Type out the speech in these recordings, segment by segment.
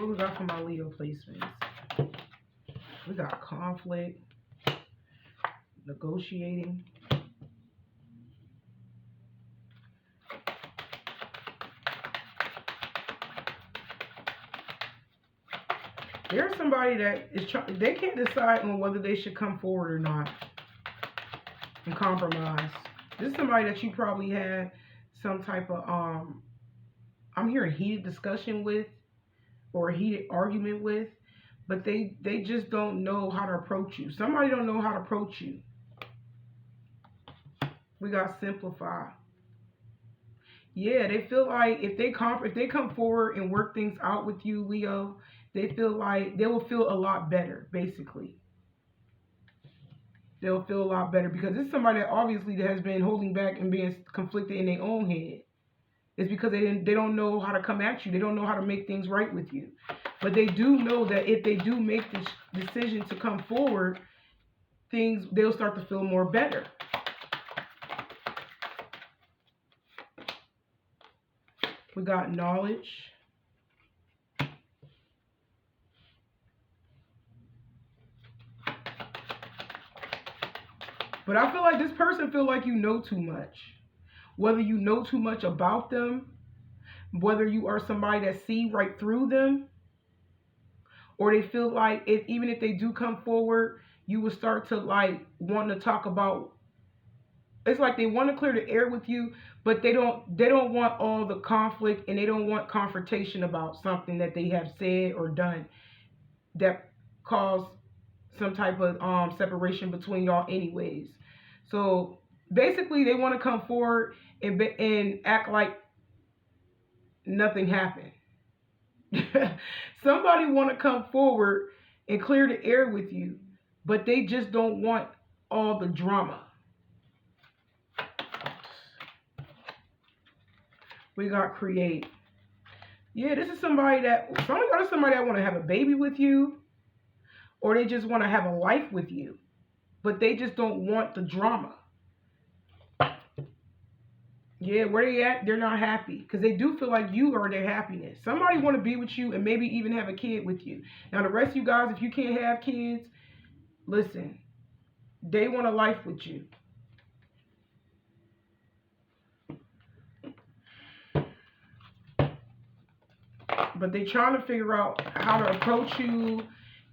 What we got for my Leo placements? We got conflict, negotiating. There's somebody that is they can't decide on whether they should come forward or not and compromise. This is somebody that you probably had some type of I'm hearing heated discussion with or a heated argument with, but they just don't know how to approach you. Somebody don't know how to approach you. We got simplify. Yeah, they feel like if they come forward and work things out with you, Leo, they feel like they will feel a lot better, basically. They'll feel a lot better because it's somebody that obviously has been holding back and being conflicted in their own head. It's because they don't know how to come at you. They don't know how to make things right with you. But they do know that if they do make this decision to come forward, they'll start to feel more better. We got knowledge. But I feel like this person feel like you know too much. Whether you know too much about them, whether you are somebody that see right through them, or they feel like even if they do come forward, you will start to like want to talk about. It's like they want to clear the air with you, but they don't want all the conflict and they don't want confrontation about something that they have said or done that caused some type of separation between y'all anyways. So basically they want to come forward and act like nothing happened. Somebody want to come forward and clear the air with you, but they just don't want all the drama. We got create. Yeah, this is somebody that want to have a baby with you, or they just want to have a life with you, but they just don't want the drama. Yeah, where they at, they're not happy because they do feel like you are their happiness. Somebody want to be with you and maybe even have a kid with you. Now, the rest of you guys, if you can't have kids, listen, they want a life with you. But they trying to figure out how to approach you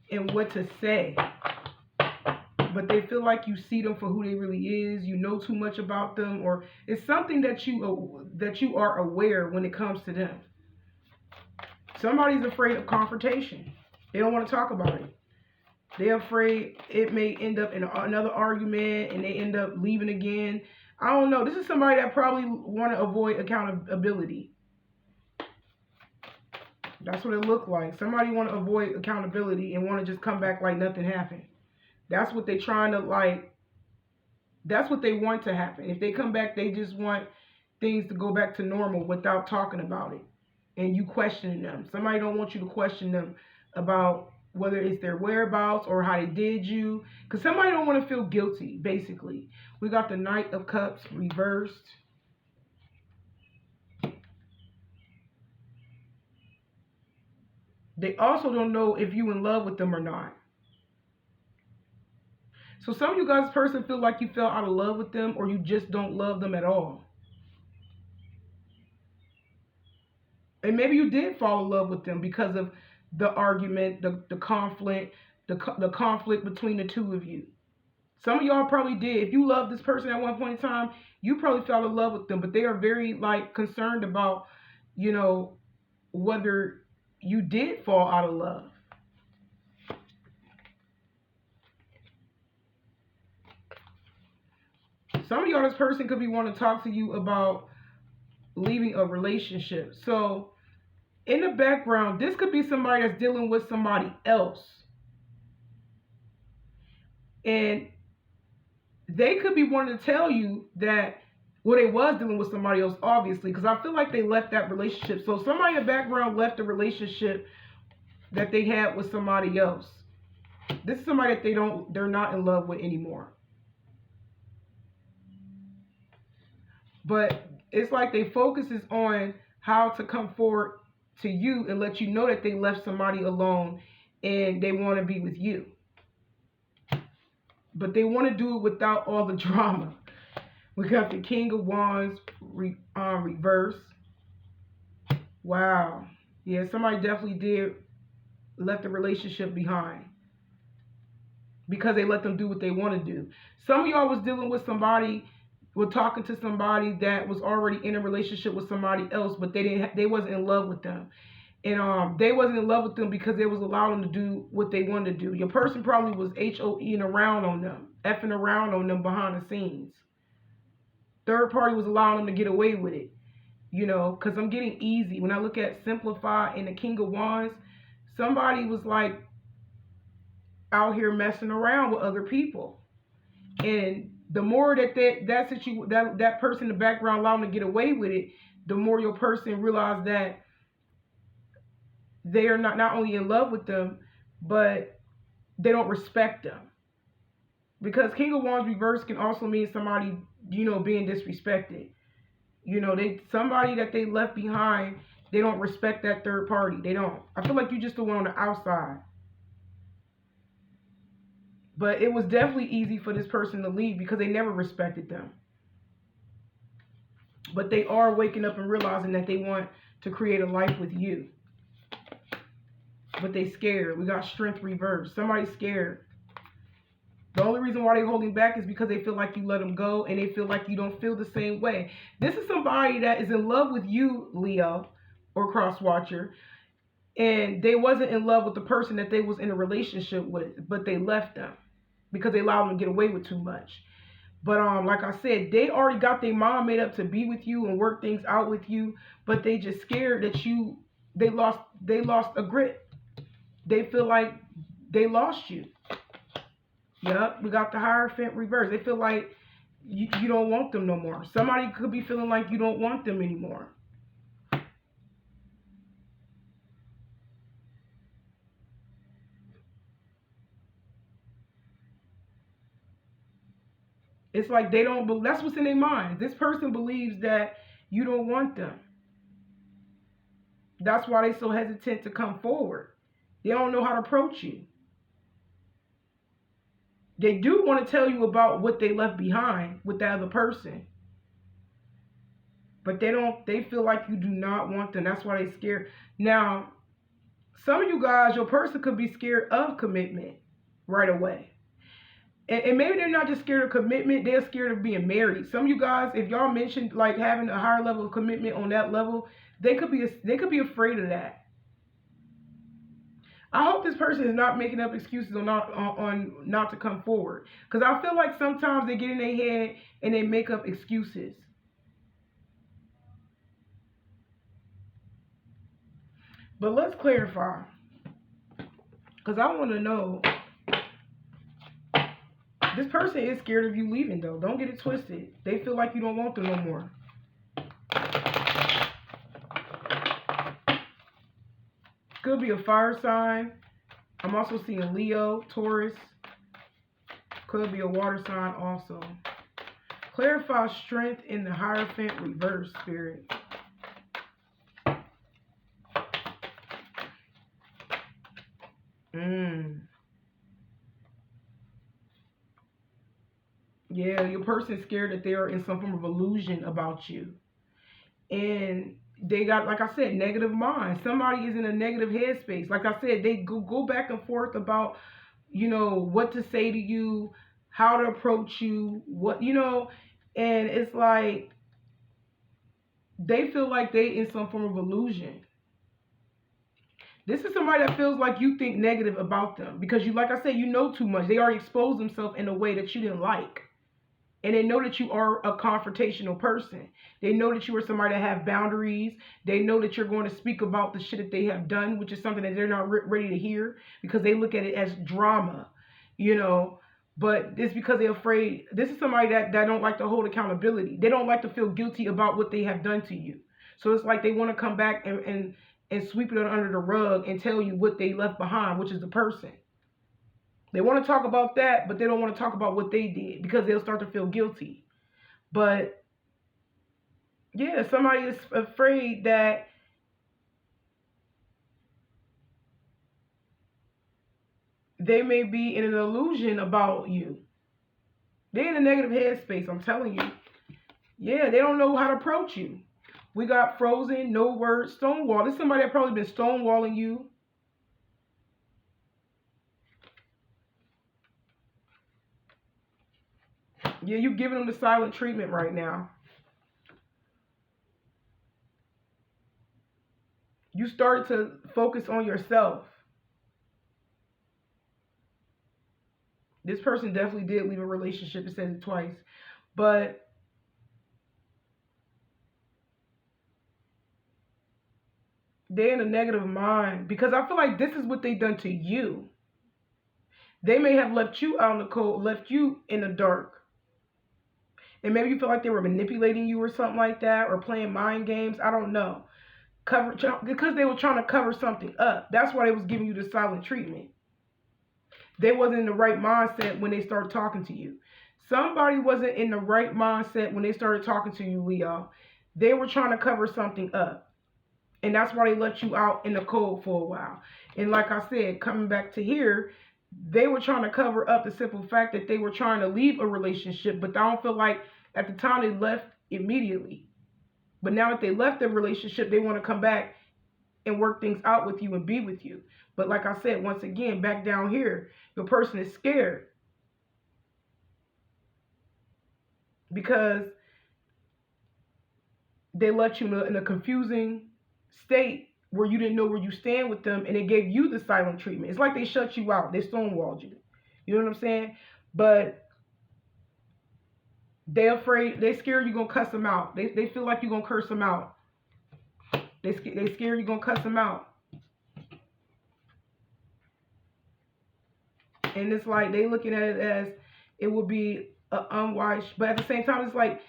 and what to say. But they feel like you see them for who they really is. You know too much about them, or it's something that you are aware when it comes to them. Somebody's afraid of confrontation. They don't want to talk about it. They're afraid it may end up in another argument and they end up leaving again. I don't know. This is somebody that probably want to avoid accountability. That's what it looked like. Somebody want to avoid accountability and want to just come back like nothing happened. That's what they're trying to like. That's what they want to happen. If they come back, they just want things to go back to normal without talking about it. And you questioning them. Somebody don't want you to question them about whether it's their whereabouts or how they did you. Because somebody don't want to feel guilty, basically. We got the Knight of Cups reversed. They also don't know if you in love with them or not. So some of you guys person feel like you fell out of love with them or you just don't love them at all. And maybe you did fall in love with them because of the argument, the conflict, the conflict between the two of you. Some of y'all probably did. If you loved this person at one point in time, you probably fell in love with them. But they are very like concerned about, you know, whether you did fall out of love. Some of y'all, this person could be wanting to talk to you about leaving a relationship. So in the background, this could be somebody that's dealing with somebody else. And they could be wanting to tell you that, well, they was dealing with somebody else, obviously, because I feel like they left that relationship. So somebody in the background left a relationship that they had with somebody else. This is somebody that they're not in love with anymore. But it's like they focus is on how to come forward to you and let you know that they left somebody alone and they want to be with you. But they want to do it without all the drama. We got the King of Wands reverse. Wow. Yeah, somebody definitely did left the relationship behind because they let them do what they want to do. Some of y'all was dealing with somebody, were talking to somebody that was already in a relationship with somebody else, but they wasn't in love with them. And they wasn't in love with them because they was allowing them to do what they wanted to do. Your person probably was HOEing around on them, effing around on them behind the scenes. Third party was allowing them to get away with it. Because I'm getting easy. When I look at Simplify and the King of Wands, somebody was like out here messing around with other people. And the more that person in the background allowed them to get away with it, the more your person realized that they are not only in love with them, but they don't respect them. Because King of Wands reverse can also mean somebody, being disrespected. Somebody that they left behind, they don't respect that third party. They don't. I feel like you just the one on the outside. But it was definitely easy for this person to leave because they never respected them. But they are waking up and realizing that they want to create a life with you. But they scared. We got Strength reversed. Somebody's scared. The only reason why they're holding back is because they feel like you let them go and they feel like you don't feel the same way. This is somebody that is in love with you, Leo, or cross watcher, and they wasn't in love with the person that they was in a relationship with, but they left them because they allowed them to get away with too much. But like I said, they already got their mind made up to be with you and work things out with you, but they just scared that they lost a grip. They feel like they lost you. Yep, we got the Hierophant reverse. They feel like you don't want them no more. Somebody could be feeling like you don't want them anymore. It's like they don't, that's what's in their mind. This person believes that you don't want them. That's why they're so hesitant to come forward. They don't know how to approach you. They do want to tell you about what they left behind with that other person. But they feel like you do not want them. That's why they're scared. Now, some of you guys, your person could be scared of commitment right away. And maybe they're not just scared of commitment, they're scared of being married. Some of you guys, if y'all mentioned like having a higher level of commitment on that level, they could be afraid of that. I hope this person is not making up excuses on not to come forward. Because I feel like sometimes they get in their head and they make up excuses. But let's clarify. Because I want to know. This person is scared of you leaving, though. Don't get it twisted. They feel like you don't want them no more. Could be a fire sign. I'm also seeing Leo, Taurus. Could be a water sign also. Clarify Strength in the Hierophant reverse, Spirit. Yeah, your person's scared that they are in some form of illusion about you. And they got, like I said, negative mind. Somebody is in a negative headspace. Like I said, they go back and forth about, what to say to you, how to approach you, and it's like they feel like they in some form of illusion. This is somebody that feels like you think negative about them because like I said, you know too much. They already exposed themselves in a way that you didn't like. And they know that you are a confrontational person. They know that you are somebody that have boundaries. They know that you're going to speak about the shit that they have done, which is something that they're not ready to hear because they look at it as drama, But it's because they're afraid. This is somebody that don't like to hold accountability. They don't like to feel guilty about what they have done to you. So it's like they want to come back and sweep it under the rug and tell you what they left behind, which is the person. They want to talk about that, but they don't want to talk about what they did because they'll start to feel guilty. But yeah, somebody is afraid that They may be in an illusion about you. They're in a negative headspace, I'm telling you. Yeah, they don't know how to approach you. We got frozen, no words, stonewall. This is somebody that probably been stonewalling you. Yeah, you giving them the silent treatment right now. You start to focus on yourself. This person definitely did leave a relationship. It says it twice. But they're in a negative mind because I feel like this is what they done to you. They may have left you out in the cold, left you in the dark. And maybe you feel like they were manipulating you or something like that, or playing mind games. I don't know. Because they were trying to cover something up. That's why they was giving you the silent treatment. They wasn't in the right mindset when they started talking to you. Somebody wasn't in the right mindset when they started talking to you, Leo. They were trying to cover something up. And that's why they let you out in the cold for a while. And like I said, coming back to here, they were trying to cover up the simple fact that they were trying to leave a relationship, but I don't feel like at the time they left immediately. But now that they left the relationship, they want to come back and work things out with you and be with you. But like I said, once again, back down here, your person is scared because they let you in a confusing state where you didn't know where you stand with them, and they gave you the silent treatment. It's like they shut you out. They stonewalled you. You know what I'm saying? But they're afraid. They scared you're going to cuss them out. They feel like you're going to curse them out. They scared you're going to cuss them out. And it's like they looking at it as it would be an unwise. But at the same time, it's like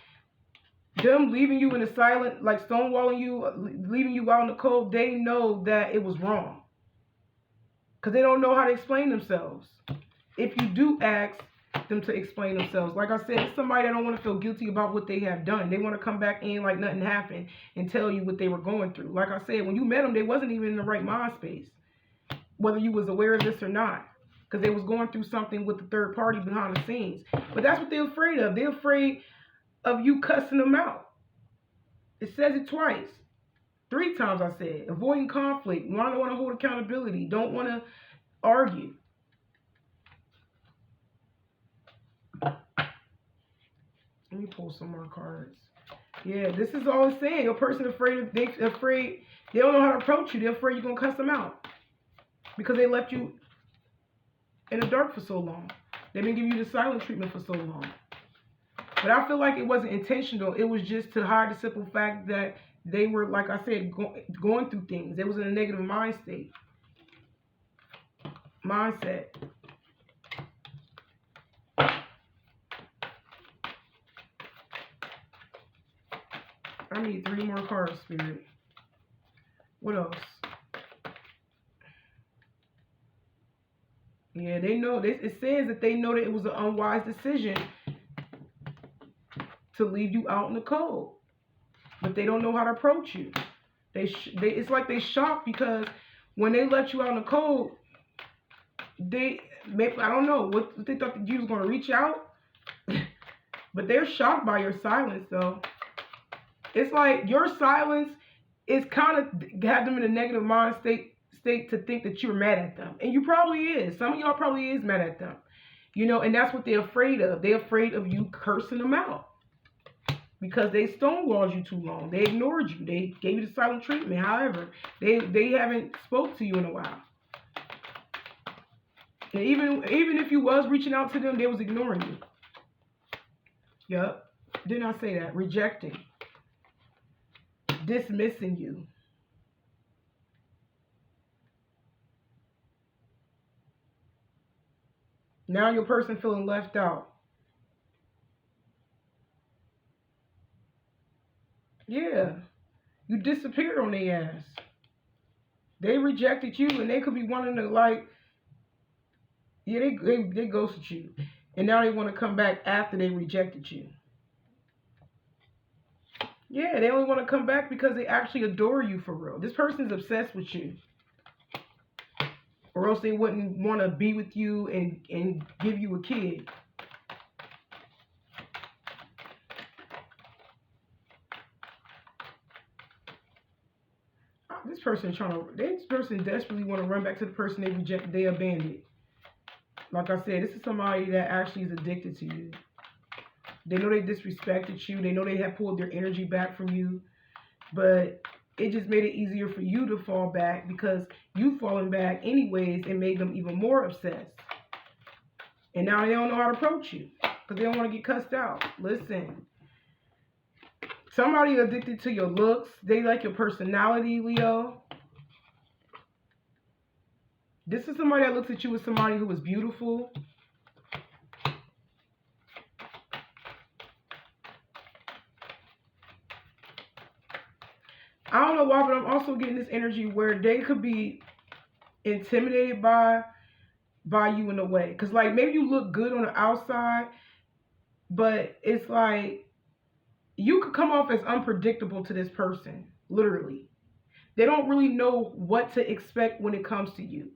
them leaving you in the silent, like stonewalling you, leaving you out in the cold. They know that it was wrong. Because they don't know how to explain themselves. If you do ask them to explain themselves, like I said, it's somebody that don't want to feel guilty about what they have done. They want to come back in like nothing happened and tell you what they were going through. Like I said, when you met them, they wasn't even in the right mind space, whether you was aware of this or not, because they was going through something with the third party behind the scenes. But that's what they're afraid of. They're afraid of you cussing them out. It says it twice. 3 times I said. Avoiding conflict. Don't want to hold accountability. Don't want to argue. Let me pull some more cards. Yeah, this is all it's saying. Your person afraid. They don't know how to approach you. They're afraid you're gonna cuss them out because they left you in the dark for so long. They've been giving you the silent treatment for so long. But I feel like it wasn't intentional. It was just to hide the simple fact that they were, like I said, going through things. They was in a negative mindset. I need 3 more cards, Spirit. What else? Yeah, they know. It says that they know that it was an unwise decision to leave you out in the cold. But they don't know how to approach you. It's like they shocked because when they let you out in the cold, I don't know what they thought that you was going to reach out. But they're shocked by your silence, though. It's like your silence is kind of have them in a negative mind state to think that you're mad at them. And you probably is. Some of y'all probably is mad at them. You know, and that's what they're afraid of. They're afraid of you cursing them out. Because they stonewalled you too long. They ignored you. They gave you the silent treatment. However, they haven't spoke to you in a while. And even if you was reaching out to them, they was ignoring you. Yep. Didn't I say that? Rejecting. Dismissing you. Now your person feeling left out. Yeah. You disappeared on their ass. They rejected you and they could be wanting to they ghosted you. And now they want to come back after they rejected you. Yeah, they only want to come back because they actually adore you for real. This person's obsessed with you. or else they wouldn't want to be with you and give you a kid. This person desperately want to run back to the person they abandoned. Like I said, this is somebody that actually is addicted to you. They know they disrespected you. They know they have pulled their energy back from you. But it just made it easier for you to fall back because you've fallen back anyways and made them even more obsessed. And now they don't know how to approach you because they don't want to get cussed out. Listen. Somebody addicted to your looks. They like your personality, Leo. This is somebody that looks at you as somebody who is beautiful. I don't know why, but I'm also getting this energy where they could be intimidated by you in a way. Because, like, maybe you look good on the outside, but it's like you could come off as unpredictable to this person, literally. They don't really know what to expect when it comes to you.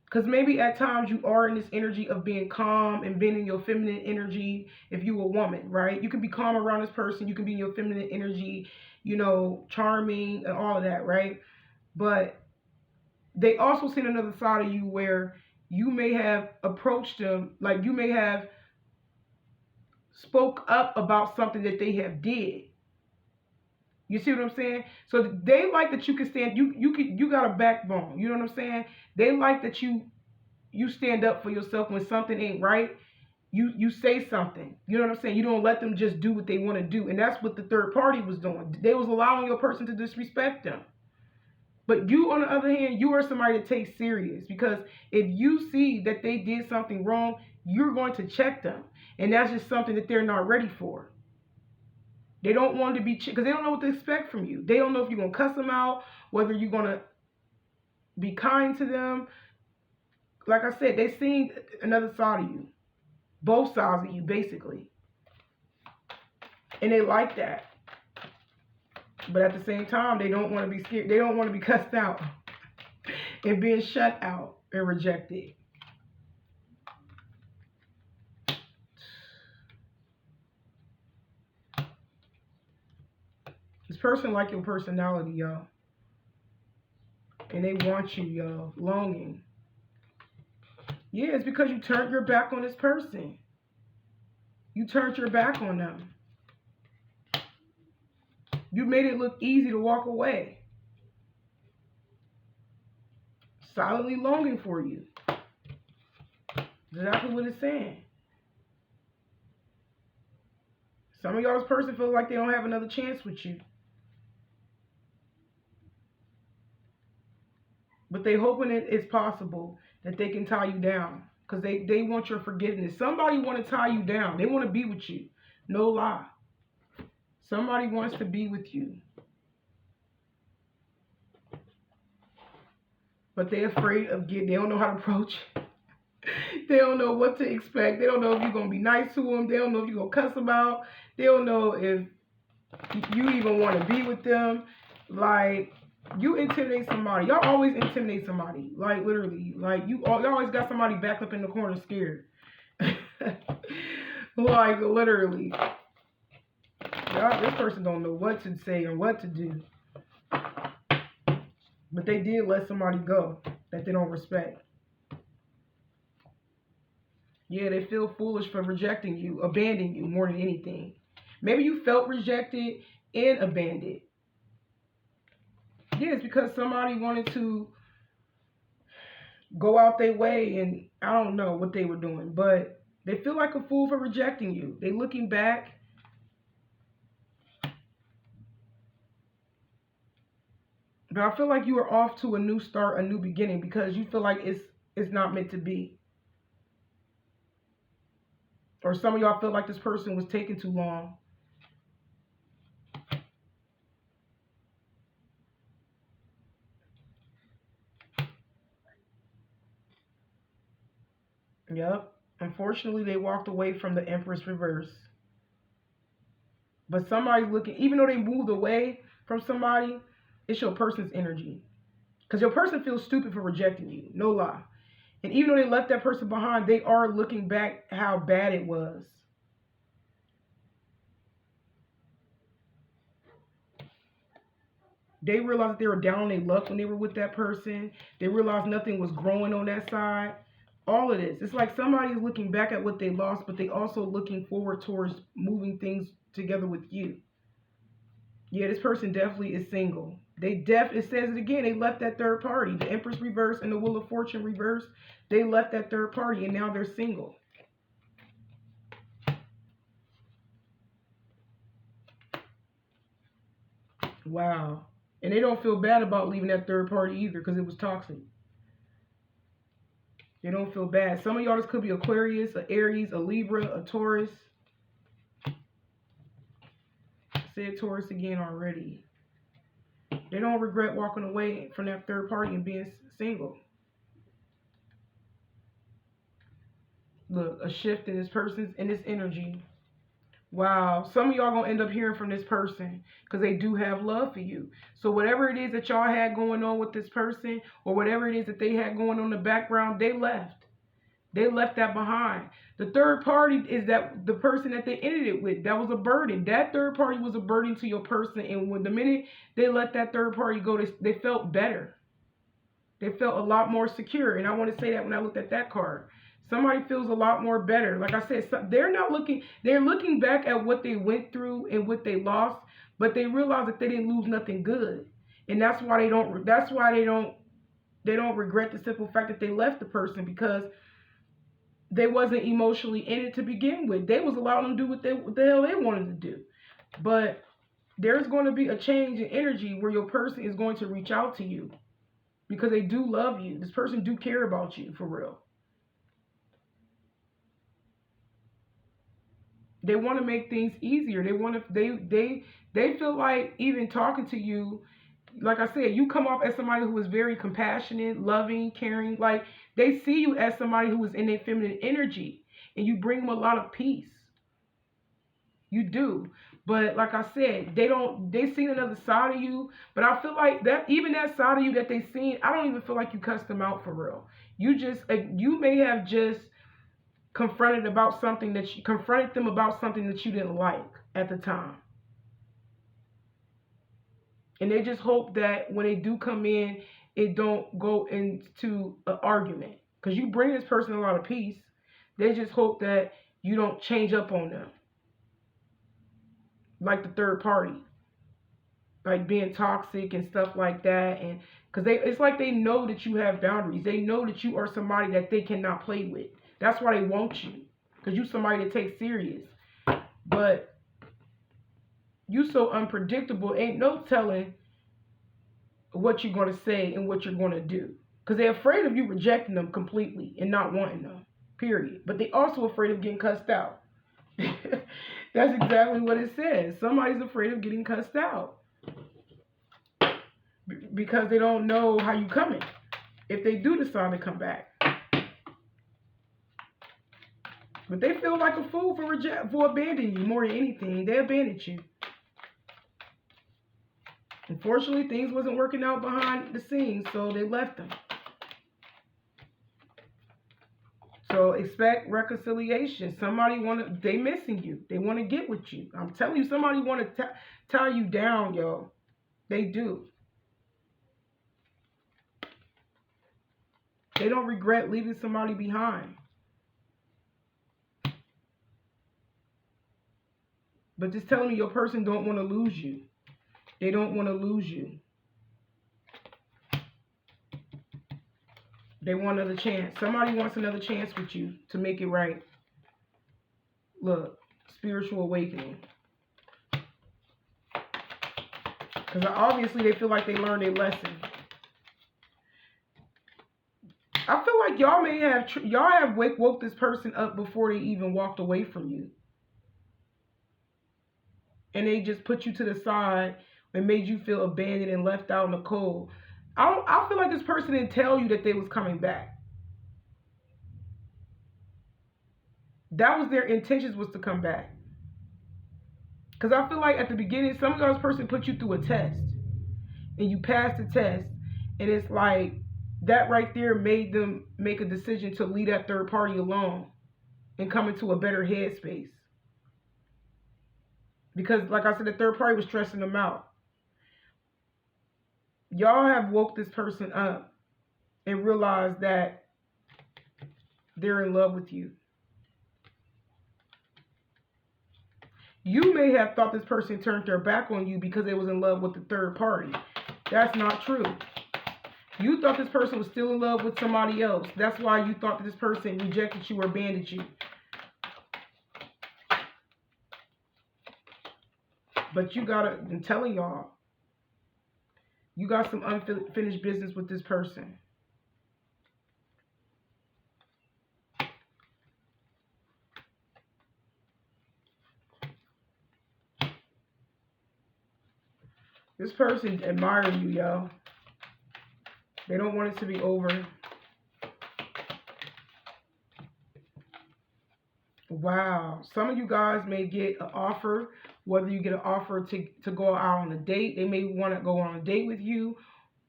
Because maybe at times you are in this energy of being calm and being in your feminine energy if you're a woman, right? You can be calm around this person. You can be in your feminine energy, you know, charming and all of that, right? But they also seen another side of you where you may have approached them, like you may have spoke up about something that they have did. You see what I'm saying? So they like that you can stand. You got a backbone. You know what I'm saying? They like that you stand up for yourself when something ain't right. You say something. You know what I'm saying? You don't let them just do what they want to do. And that's what the third party was doing. They was allowing your person to disrespect them. But you, on the other hand, you are somebody to take serious, because if you see that they did something wrong, you're going to check them. And that's just something that they're not ready for. They don't want to be, because they don't know what to expect from you. They don't know if you're going to cuss them out, whether you're going to be kind to them. Like I said, they've seen another side of you. Both sides of you, basically. And they like that. But at the same time, they don't want to be scared. They don't want to be cussed out and being shut out and rejected. This person like your personality, y'all. And they want you, y'all. Longing. Yeah, it's because you turned your back on this person. You turned your back on them. You made it look easy to walk away. Silently longing for you. Exactly what it's saying. Some of y'all's person feel like they don't have another chance with you. But they hoping it's possible that they can tie you down. Because they want your forgiveness. Somebody want to tie you down. They want to be with you. No lie. Somebody wants to be with you. But they're afraid of they don't know how to approach. They don't know what to expect. They don't know if you're going to be nice to them. They don't know if you're going to cuss them out. They don't know if you even want to be with them. Like, you intimidate somebody. Y'all always intimidate somebody. Like, literally. Like, you always got somebody backed up in the corner scared. Like, literally. This person don't know what to say or what to do. But they did let somebody go that they don't respect. Yeah, they feel foolish for rejecting you, abandoning you more than anything. Maybe you felt rejected and abandoned. Yeah, it's because somebody wanted to go out their way, and I don't know what they were doing, but they feel like a fool for rejecting you. They looking back. But I feel like you are off to a new start, a new beginning, because you feel like it's not meant to be. Or some of y'all feel like this person was taking too long. Yep. Unfortunately, they walked away from the Empress reverse. But somebody's looking, even though they moved away from somebody, it's your person's energy. Because your person feels stupid for rejecting you. No lie. And even though they left that person behind, they are looking back how bad it was. They realized they were down on their luck when they were with that person. They realized nothing was growing on that side. All of this. It's like somebody's looking back at what they lost, but they also looking forward towards moving things together with you. Yeah, this person definitely is single. It says it again, they left that third party. The Empress reverse and the Wheel of Fortune reverse. They left that third party and now they're single. Wow. And they don't feel bad about leaving that third party either because it was toxic. They don't feel bad. Some of y'all, this could be Aquarius, a Aries, a Libra, a Taurus. I said Taurus again already. They don't regret walking away from that third party and being single. Look, a shift in this energy. Wow, some of y'all gonna end up hearing from this person because they do have love for you. So whatever it is that y'all had going on with this person, or whatever it is that they had going on in the background, they left. They left that behind. The third party is that the person that they ended it with. That was a burden. That third party was a burden to your person. And when the minute they let that third party go, they felt better. They felt a lot more secure. And I want to say that when I looked at that card. Somebody feels a lot more better. Like I said, they're looking back at what they went through and what they lost, but they realize that they didn't lose nothing good. And that's why they don't regret the simple fact that they left the person, because they wasn't emotionally in it to begin with. They was allowing them to do what the hell they wanted to do. But there's going to be a change in energy where your person is going to reach out to you because they do love you. This person do care about you for real. They want to make things easier. They feel like even talking to you, like I said, you come off as somebody who is very compassionate, loving, caring. Like they see you as somebody who is in their feminine energy, and you bring them a lot of peace. You do. But like I said, they seen another side of you. But I feel like that even that side of you that they seen, I don't even feel like you cussed them out for real. You may have just confronted them about something that you didn't like at the time. And they just hope that when they do come in, it don't go into an argument. Because you bring this person a lot of peace. They just hope that you don't change up on them. Like the third party. Like being toxic and stuff like that. And because it's like they know that you have boundaries. They know that you are somebody that they cannot play with. That's why they want you. Because you somebody to take serious. But you so unpredictable. Ain't no telling what you're going to say and what you're going to do. Because they're afraid of you rejecting them completely and not wanting them. Period. But they also afraid of getting cussed out. That's exactly what it says. Somebody's afraid of getting cussed out. Because they don't know how you coming. If they do decide to come back. But they feel like a fool for abandoning you more than anything. They abandoned you. Unfortunately, things wasn't working out behind the scenes, so they left them. So expect reconciliation. They missing you. They want to get with you. I'm telling you, somebody want to tie you down, yo. They do. They don't regret leaving somebody behind. But just telling me your person don't want to lose you. They don't want to lose you. They want another chance. Somebody wants another chance with you to make it right. Look, spiritual awakening. Because obviously they feel like they learned their lesson. I feel like y'all have woke this person up before they even walked away from you. And they just put you to the side and made you feel abandoned and left out in the cold. I feel like this person didn't tell you that they was coming back. That was their intentions, was to come back. Because I feel like at the beginning, some of y'all's person put you through a test. And you passed the test. And it's like that right there made them make a decision to leave that third party alone and come into a better headspace. Because, like I said, the third party was stressing them out. Y'all have woke this person up and realized that they're in love with you. You may have thought this person turned their back on you because they was in love with the third party. That's not true. You thought this person was still in love with somebody else. That's why you thought that this person rejected you or abandoned you. But you gotta, I'm telling y'all, you got some unfinished business with this person. This person admires you, yo. They don't want it to be over. Wow. Some of you guys may get an offer, whether you get an offer to go out on a date. They may want to go on a date with you,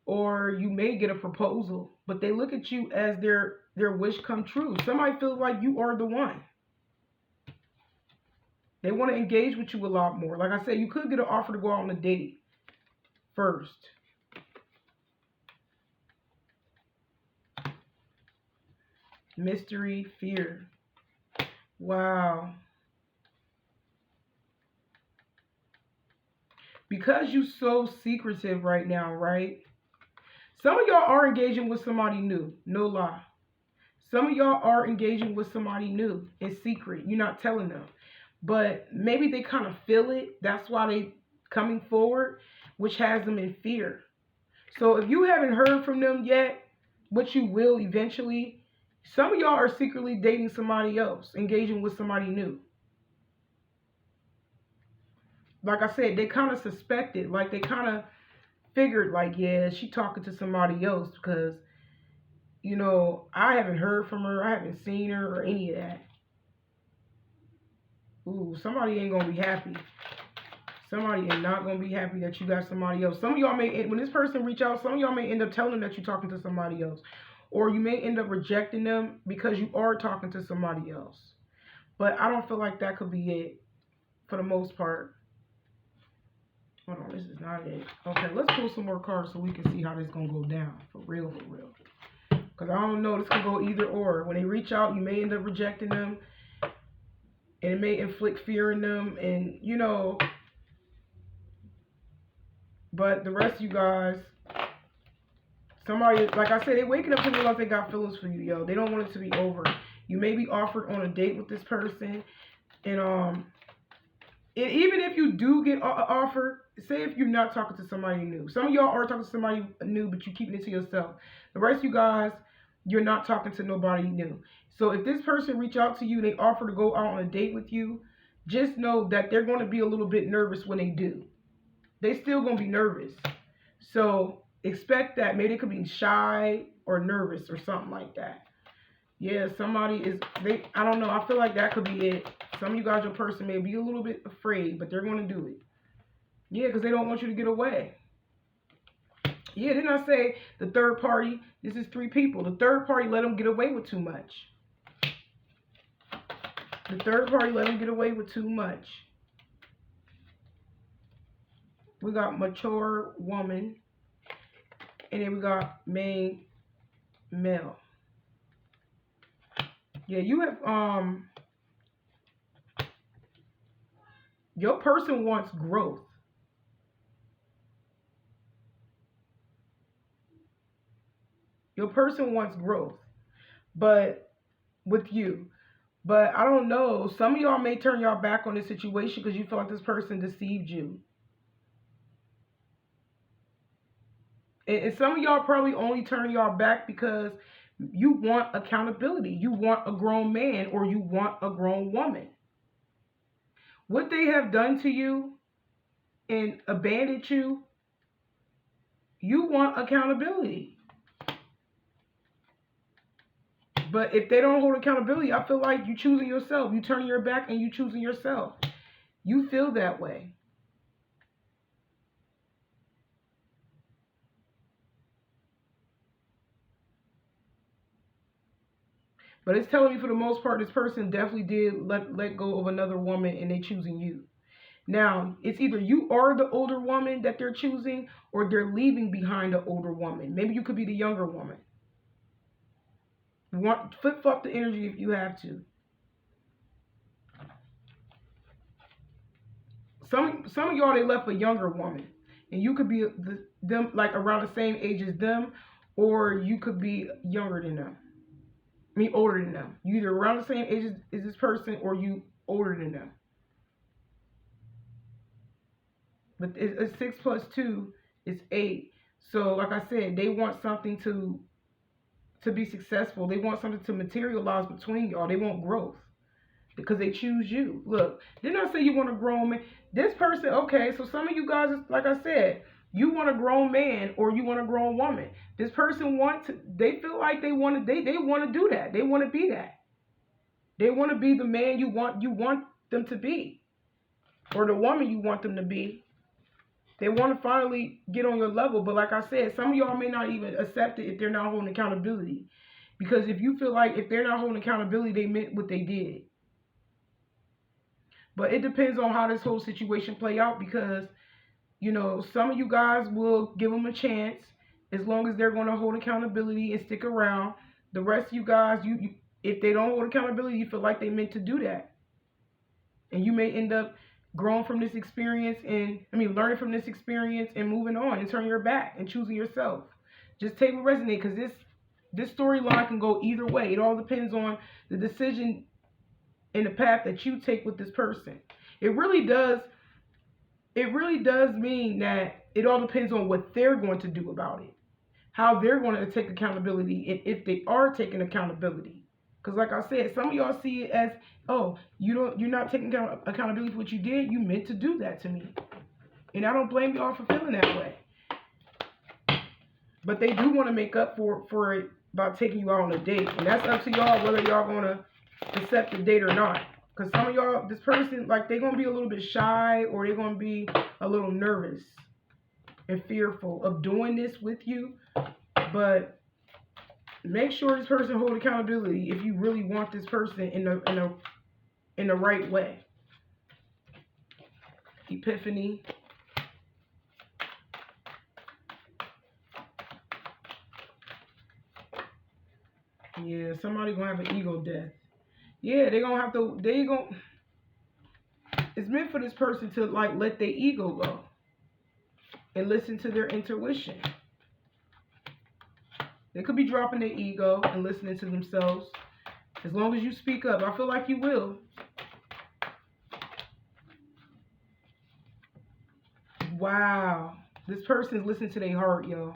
or you may get a proposal. But they look at you as their wish come true. Somebody feels like you are the one. They want to engage with you a lot more. Like I said, you could get an offer to go out on a date first. Mystery, fear. Wow. Because you're so secretive right now, right? Some of y'all are engaging with somebody new. No lie. Some of y'all are engaging with somebody new in secret. You're not telling them. But maybe they kind of feel it. That's why they coming forward, which has them in fear. So if you haven't heard from them yet, which you will eventually, some of y'all are secretly dating somebody else, engaging with somebody new. Like I said, they kind of suspected, like they kind of figured, like, yeah, she talking to somebody else because, you know, I haven't heard from her, I haven't seen her or any of that. Ooh, somebody ain't gonna be happy. Somebody is not gonna be happy that you got somebody else. Some of y'all may, when this person reach out, some of y'all may end up telling them that you're talking to somebody else. Or you may end up rejecting them because you are talking to somebody else. But I don't feel like that could be it for the most part. Hold on, this is not it. Okay, let's pull some more cards so we can see how this is going to go down. For real, for real. Because I don't know, this could go either or. When they reach out, you may end up rejecting them. And it may inflict fear in them. And, you know, but the rest of you guys, somebody, like I said, they waking up to realize they got feelings for you, yo. They don't want it to be over. You may be offered on a date with this person. And even if you do get an offer, say if you're not talking to somebody new. Some of y'all are talking to somebody new, but you're keeping it to yourself. The rest of you guys, you're not talking to nobody new. So if this person reach out to you, they offer to go out on a date with you, just know that they're going to be a little bit nervous when they do. They still going to be nervous. So expect that. Maybe they could be shy or nervous or something like that. Yeah, somebody is, I don't know. I feel like that could be it. Some of you guys, your person may be a little bit afraid, but they're going to do it. Yeah, because they don't want you to get away. Yeah, didn't I say the third party? This is 3 people. The third party let them get away with too much. The third party let them get away with too much. We got mature woman. And then we got main male. Yeah, you have, your person wants growth. Your person wants growth, but with you. But I don't know. Some of y'all may turn y'all back on this situation because you feel like this person deceived you. And some of y'all probably only turn y'all back because you want accountability. You want a grown man or you want a grown woman. What they have done to you and abandoned you, you want accountability. But if they don't hold accountability, I feel like you choosing yourself. You turning your back and you choosing yourself. You feel that way. But it's telling me for the most part, this person definitely did let go of another woman and they choosing you. Now, it's either you are the older woman that they're choosing or they're leaving behind the older woman. Maybe you could be the younger woman. Flip flop the energy if you have to. Some of y'all, they left a younger woman, and you could be them like around the same age as them, or you could be younger than them. I mean, older than them. You either around the same age as this person, or you older than them. But it's 6 plus 2 is 8. So, like I said, they want something to be successful. They want something to materialize between y'all. They want growth because they choose you. Look, didn't I say you want a grown man? This person, okay, so some of you guys, like I said, you want a grown man or you want a grown woman. This person they feel like they want to do that. They want to be that. They want to be the man you want them to be, or the woman you want them to be. They want to finally get on your level. But like I said, some of y'all may not even accept it if they're not holding accountability. Because if you feel like if they're not holding accountability, they meant what they did. But it depends on how this whole situation play out, because, you know, some of you guys will give them a chance as long as they're going to hold accountability and stick around. The rest of you guys, you if they don't hold accountability, you feel like they meant to do that. And you may end up growing from this experience learning from this experience and moving on and turning your back and choosing yourself. Just take what resonates, because this storyline can go either way. It all depends on the decision and the path that you take with this person. It really does mean that it all depends on what they're going to do about it, how they're going to take accountability, and if they are taking accountability. Because like I said, some of y'all see it as, oh, you're not taking accountability for what you did. You meant to do that to me. And I don't blame y'all for feeling that way. But they do want to make up for it by taking you out on a date. And that's up to y'all whether y'all going to accept the date or not. Because some of y'all, this person, like, they're going to be a little bit shy, or they're going to be a little nervous and fearful of doing this with you. But make sure this person hold accountability if you really want this person in the right way. Epiphany. Yeah, somebody gonna have an ego death. Yeah, it's meant for this person to like let their ego go and listen to their intuition. They could be dropping their ego and listening to themselves. As long as you speak up, I feel like you will. Wow. This person is listening to their heart, y'all.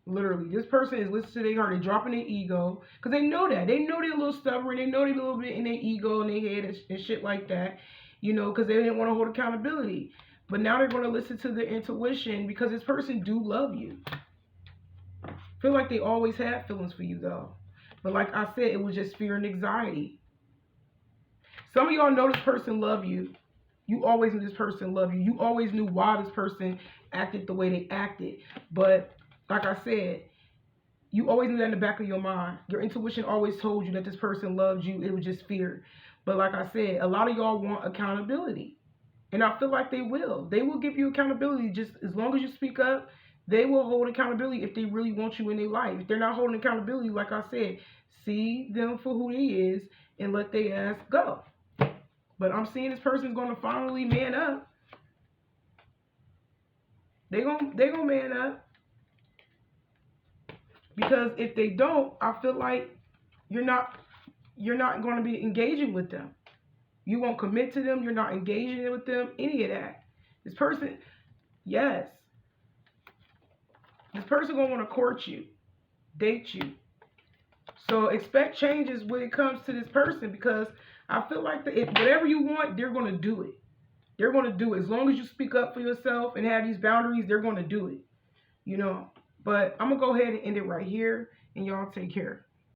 Literally. This person is listening to their heart. They're dropping their ego. Because they know that. They know they're a little stubborn. They know they're a little bit in their ego and their head and shit like that. You know, because they didn't want to hold accountability. But now they're going to listen to their intuition, because this person do love you. Feel like they always had feelings for you, though. But like I said, it was just fear and anxiety. Some of y'all know this person love you. You always knew this person loved you. You always knew why this person acted the way they acted. But like I said, you always knew that in the back of your mind. Your intuition always told you that this person loved you. It was just fear. But like I said, a lot of y'all want accountability. And I feel like they will. They will give you accountability just as long as you speak up. They will hold accountability if they really want you in their life. If they're not holding accountability, like I said, see them for who they is and let their ass go. But I'm seeing this person's going to finally man up. They gonna man up. Because if they don't, I feel like you're not going to be engaging with them. You won't commit to them. You're not engaging with them. Any of that. This person, yes. This person going to want to court you, date you. So expect changes when it comes to this person, because I feel like whatever you want, they're going to do it. They're going to do it. As long as you speak up for yourself and have these boundaries, they're going to do it. You know. But I'm going to go ahead and end it right here, and y'all take care.